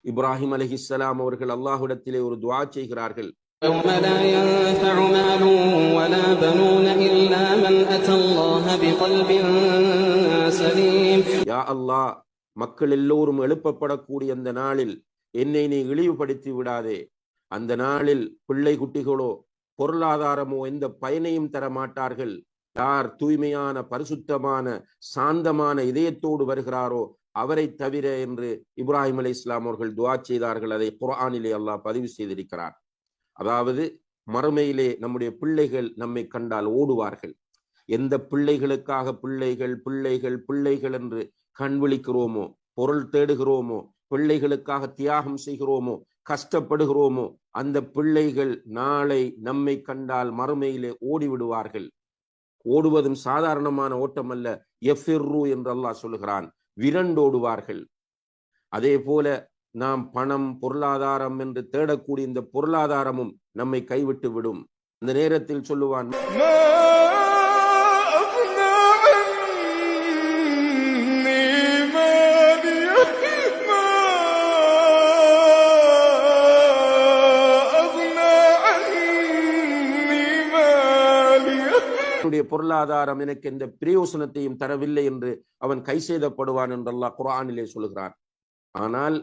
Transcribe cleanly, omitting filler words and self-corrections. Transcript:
இப்ராஹிம் அலைஹிஸ்ஸலாம் அவர்கள் அல்லாஹ்விடத்திலே ஒரு துஆ செய்கிறார்கள். يوم لا ينفع مال ولا بنون إلا من أتى الله بقلب سليم. யா அல்லாஹ், மக்கள் எல்லோரும் எழுப்பப்படக்கூடிய அந்த நாளில் என்னை நீ இழிவுபடுத்தி விடாதே. அந்த நாளில் பிள்ளை குட்டிகளோ பொருளாதாரமோ எந்த பயனையும் தர மாட்டார்கள். யார் தூய்மையான பரிசுத்தமான சாந்தமான இதயத்தோடு வருகிறாரோ அவரை தவிர என்று இப்ராஹிம் அலைஹிஸ்ஸலாம் அவர்கள் துஆ செய்தார்கள். அதை குர்ஆனிலே அல்லாஹ் பதிவு செய்திருக்கிறார். அதாவது மறுமையிலே நம்முடைய பிள்ளைகள் நம்மை கண்டால் ஓடுவார்கள். எந்த பிள்ளைகளுக்காக பிள்ளைகள் பிள்ளைகள் பிள்ளைகள் என்று கண் விழிக்கிறோமோ, பொருள் தேடுகிறோமோ, பிள்ளைகளுக்காக தியாகம் செய்கிறோமோ, கஷ்டப்படுகிறோமோ, அந்த பிள்ளைகள் நாளை நம்மை கண்டால் மறுமையிலே ஓடிவிடுவார்கள். ஓடுவதும் சாதாரணமான ஓட்டம் அல்ல, எஃபிர்ரு என்று அல்லாஹ் சொல்லுகிறான், விரண்டோடுவார்கள். அதே போல நாம் பணம் பொருளாதாரம் என்று தேடக்கூடிய இந்த பொருளாதாரமும் நம்மை கைவிட்டு விடும். இந்த நேரத்தில் சொல்லுவான், பொருளாதாரம் எனக்கு எந்த பிரயோசனத்தையும் தரவில்லை என்று அவன் கை செய்தப்படுவான் என்று அல்லாஹ் குர்ஆனிலே சொல்கிறான். ஆனால்